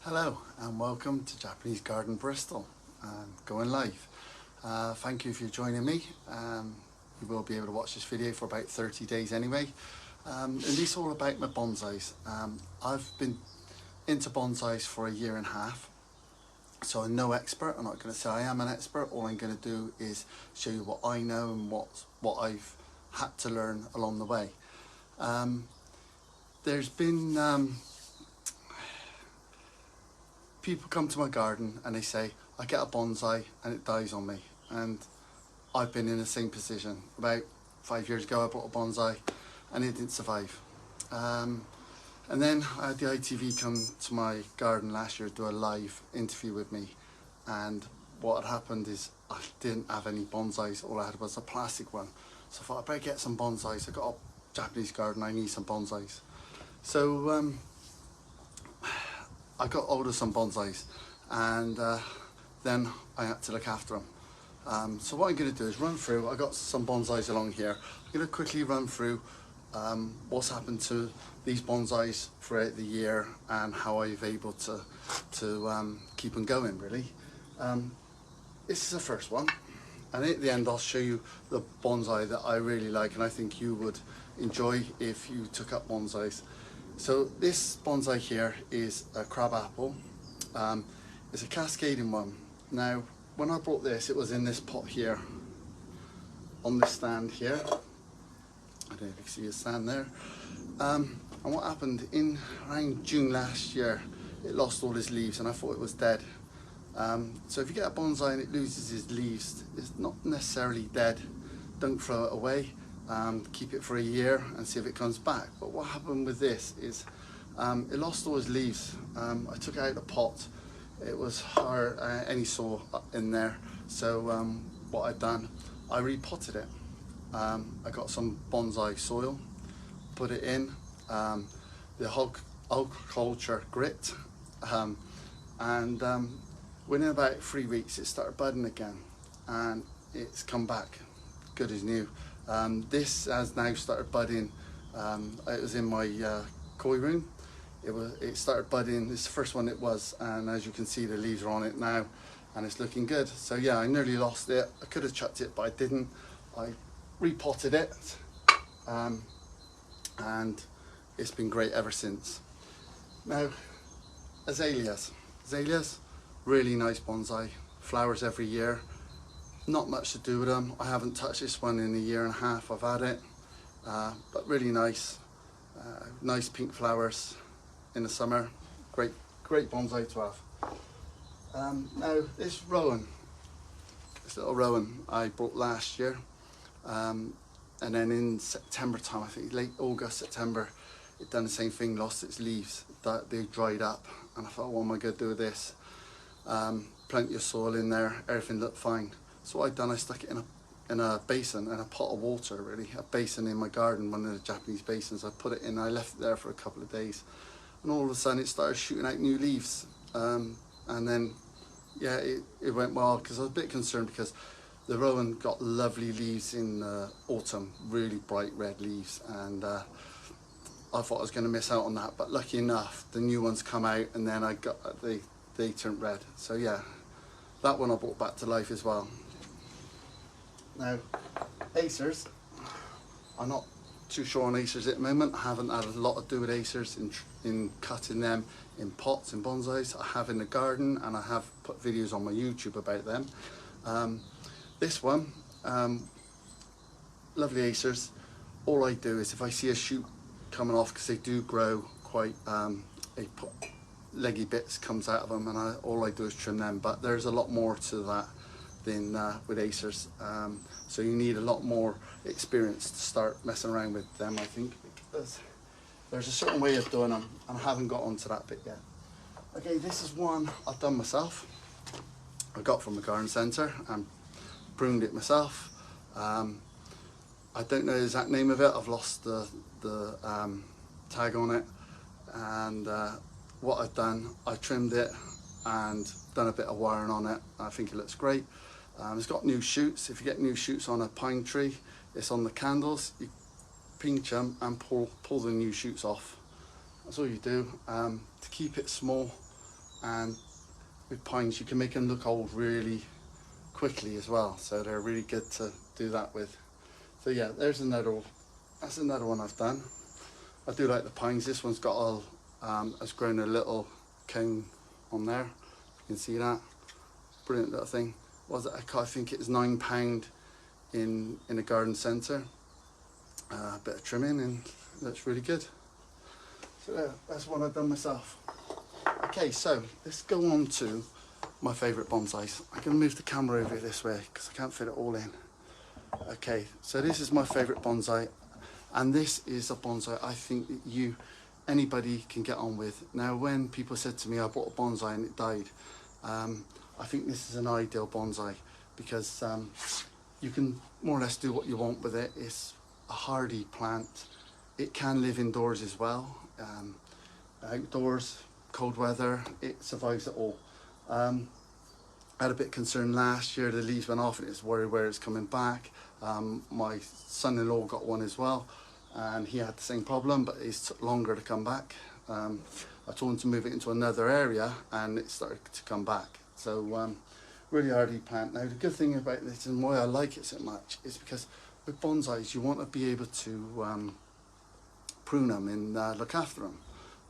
Hello and welcome to Japanese Garden Bristol, going live. Thank you for joining me. You will be able to watch this video for about 30 days anyway. And this is all about my bonsais. I've been into bonsais for a year and a half, so I'm no expert. I'm not going to say I am an expert. All I'm going to do is show you what I know and what I've had to learn along the way. There's been people come to my garden and they say, I get a bonsai and it dies on me. And I've been in the same position. About 5 years ago I bought a bonsai and it didn't survive. And then I had the ITV come to my garden last year to do a live interview with me, and what had happened is I didn't have any bonsais. All I had was a plastic one. So I thought I'd better get some bonsais. I got a Japanese garden, I need some bonsais. So I got hold of some bonsais, and then I had to look after them. So what I'm going to do is run through. I got some bonsais along here. I'm going to quickly run through what's happened to these bonsais throughout the year and how I've able to keep them going, really. This is the first one, and at the end I'll show you the bonsai that I really like and I think you would enjoy if you took up bonsais. So this bonsai here is a crab apple. It's a cascading one. Now, when I brought this, it was in this pot here, on this stand here. I don't know if you can see a stand there. And what happened, in around June last year, it lost all its leaves and I thought it was dead. So if you get a bonsai and it loses its leaves, it's not necessarily dead. Don't throw it away. Keep it for a year and see if it comes back. But what happened with this is it lost all its leaves. I took it out of the pot. It was hard, any soil in there. So what I've done, I repotted it. I got some bonsai soil, put it in, the culture grit, and within about 3 weeks it started budding again, and it's come back good as new. This has now started budding. It was in my koi room. It started budding. This is the first one it was, and as you can see, the leaves are on it now, and it's looking good. So yeah, I nearly lost it. I could have chucked it, but I didn't. I repotted it, and it's been great ever since. Now, azaleas, really nice bonsai. Flowers every year. Not much to do with them. I haven't touched this one in a year and a half. I've had it, but really nice. Nice pink flowers in the summer. Great bonsai to have. Now this rowan, this little rowan I brought last year, and then in September time, I think late August, September, it done the same thing. Lost its leaves. They dried up, and I thought, what am I going to do with this? Plenty of soil in there. Everything looked fine. So what I've done, I stuck it in a basin, in a pot of water, really, a basin in my garden, one of the Japanese basins. I put it in, I left it there for a couple of days, and all of a sudden it started shooting out new leaves. And then, yeah, it went well, because I was a bit concerned because the rowan got lovely leaves in autumn, really bright red leaves, and I thought I was going to miss out on that, but lucky enough, the new ones come out, and then they turned red. So yeah, that one I brought back to life as well. Now, acers, I'm not too sure on acers at the moment. I haven't had a lot to do with acers in cutting them in pots and bonsais. I have in the garden, and I have put videos on my YouTube about them. This one, lovely acers. All I do is if I see a shoot coming off, because they do grow quite, they put leggy bits comes out of them, and all I do is trim them. But there's a lot more to that than with acers, so you need a lot more experience to start messing around with them, I think, because there's a certain way of doing them, and I haven't got onto that bit yet. Okay, this is one I've done myself. I got from the garden centre and pruned it myself. I don't know the exact name of it. I've lost the tag on it, and what I've done, I trimmed it and done a bit of wiring on it. I think it looks great. It's got new shoots. If you get new shoots on a pine tree, it's on the candles. You pinch them and pull the new shoots off. That's all you do. To keep it small, and with pines you can make them look old really quickly as well, so they're really good to do that with. So yeah, that's another one I've done. I do like the pines. This one's got has grown a little cone on there. You can see that. Brilliant little thing. I think it's £9 in a garden centre. A bit of trimming and that's really good. So yeah, that's one I've done myself. Okay, so let's go on to my favourite bonsais. I'm going to move the camera over this way because I can't fit it all in. Okay, so this is my favourite bonsai, and this is a bonsai I think that anybody can get on with. Now, when people said to me I bought a bonsai and it died, I think this is an ideal bonsai because you can more or less do what you want with it. It's a hardy plant. It can live indoors as well, outdoors, cold weather, it survives it all. I had a bit concerned last year, the leaves went off and it's worried where it's coming back. My son-in-law got one as well and he had the same problem, but it took longer to come back. I told him to move it into another area and it started to come back. So really hardy plant. Now the good thing about this and why I like it so much is because with bonsais you want to be able to prune them and look after them,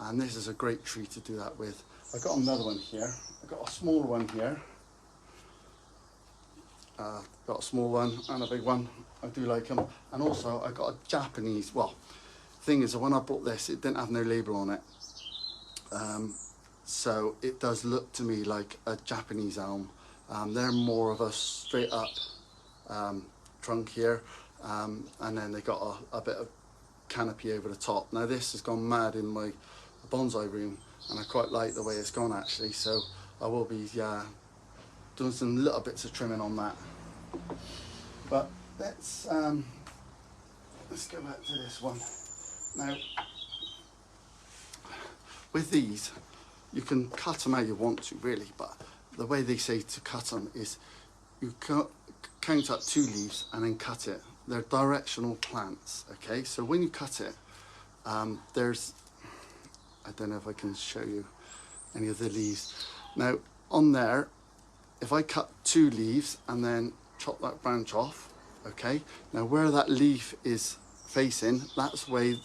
and this is a great tree to do that with. I've got another one here. I've got a smaller one here. Got a small one and a big one. I do like them. And also I got a Japanese, well, thing is when I bought this it didn't have no label on it. So it does look to me like a Japanese elm. They're more of a straight up trunk here, and then they got a bit of canopy over the top. Now this has gone mad in my bonsai room and I quite like the way it's gone actually, so I will be doing some little bits of trimming on that. But let's go back to this one. Now with these you can cut them how you want to really, but the way they say to cut them is you count up 2 leaves and then cut it. They're directional plants, okay? So when you cut it, there's, I don't know if I can show you any of the leaves. Now on there, if I cut 2 leaves and then chop that branch off, okay? Now where that leaf is facing, that's where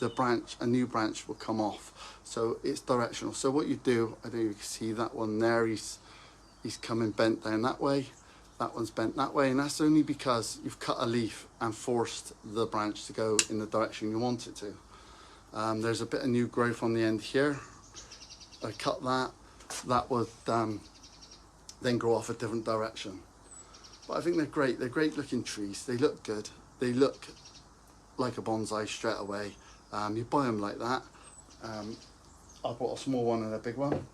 a new branch will come off. So it's directional. So what you do, I don't know if you can see that one there, he's coming bent down that way. That one's bent that way, and that's only because you've cut a leaf and forced the branch to go in the direction you want it to. There's a bit of new growth on the end here. I cut that. That would then grow off a different direction. But I think they're great. They're great looking trees. They look good. They look like a bonsai straight away. You buy them like that. I bought a small one and a big one.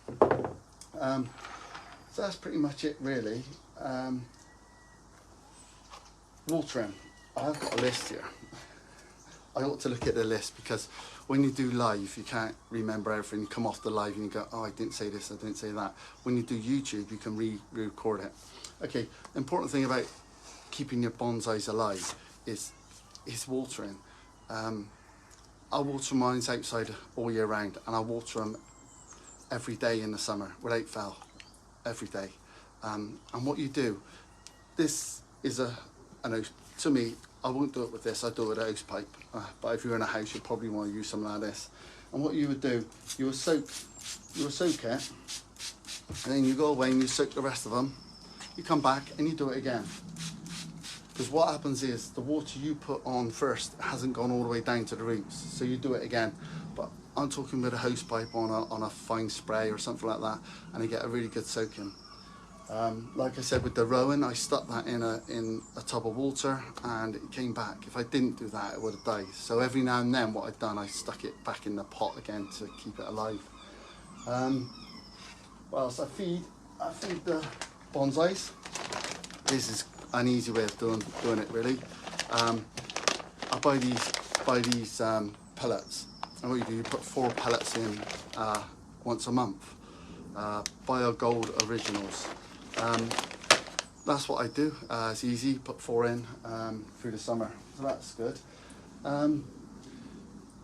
So that's pretty much it really. Watering. I've got a list here. I ought to look at the list because when you do live you can't remember everything. You come off the live and you go, oh, I didn't say this, I didn't say that. When you do YouTube you can re-record it. Okay, important thing about keeping your bonsais alive is watering. I water mine outside all year round and I water them every day in the summer without fail, every day. And what you do, this is to me, I won't do it with this, I do it with a hose pipe. But if you're in a house, you probably want to use something like this. And what you would do, you would soak it, and then you go away and you soak the rest of them. You come back and you do it again. Because what happens is the water you put on first hasn't gone all the way down to the roots, so you do it again. But I'm talking with a hose pipe on a fine spray or something like that, and you get a really good soaking. Like I said with the rowan, I stuck that in a tub of water and it came back. If I didn't do that, it would have died. So every now and then what I've done, I stuck it back in the pot again to keep it alive. What else? I feed the bonsais. This is an easy way of doing it really. I buy these pellets, and what you do, you put 4 pellets in once a month. Bio Gold Originals. That's what I do. It's easy, put 4 in through the summer, so that's good.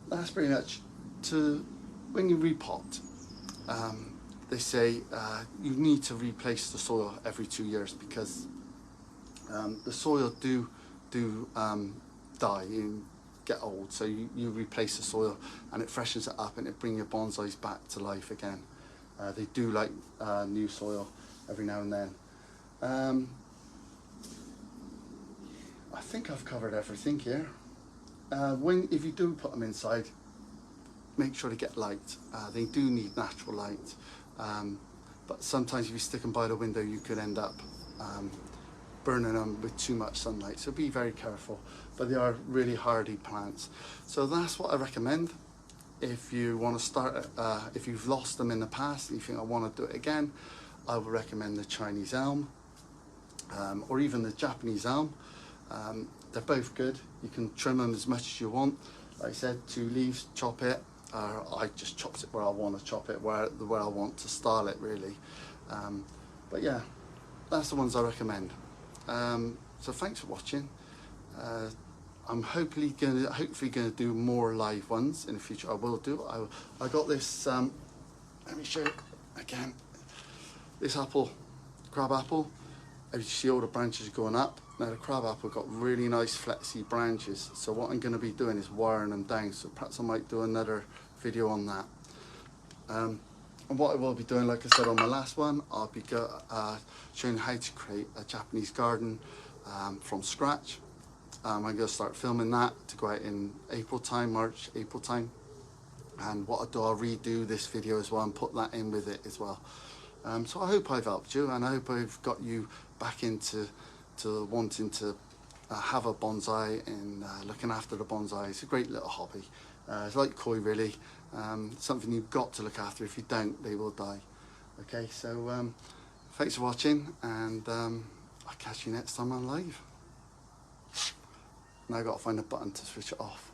That's pretty much when you repot. they say you need to replace the soil every 2 years, because the soil do die and get old. So you replace the soil and it freshens it up and it brings your bonsais back to life again. They do like new soil every now and then. I think I've covered everything here. If you do put them inside, make sure to get light. They do need natural light, but sometimes if you stick them by the window, you could end up burning them with too much sunlight. So be very careful. But they are really hardy plants. So that's what I recommend. If you want to start, if you've lost them in the past and you think I want to do it again, I would recommend the Chinese elm, or even the Japanese elm. They're both good. You can trim them as much as you want. Like I said, 2 leaves, chop it. I just chop it where I want to chop it, where I want to style it, really. But yeah, that's the ones I recommend. So thanks for watching. I'm hopefully gonna do more live ones in the future. I will do. I got this. Let me show you again. This apple, crab apple. As you see, all the branches going up. Now the crab apple got really nice flexy branches. So what I'm going to be doing is wiring them down. So perhaps I might do another video on that. And what I will be doing, like I said on my last one, I'll be showing how to create a Japanese garden from scratch. I'm going to start filming that to go out in April time, March, April time. And what I'll do, I'll redo this video as well and put that in with it as well. So I hope I've helped you, and I hope I've got you back into wanting to have a bonsai and looking after the bonsai. It's a great little hobby. It's like koi, really. Something you've got to look after. If you don't, they will die. Okay, so thanks for watching, and I'll catch you next time on live. Now I've got to find a button to switch it off.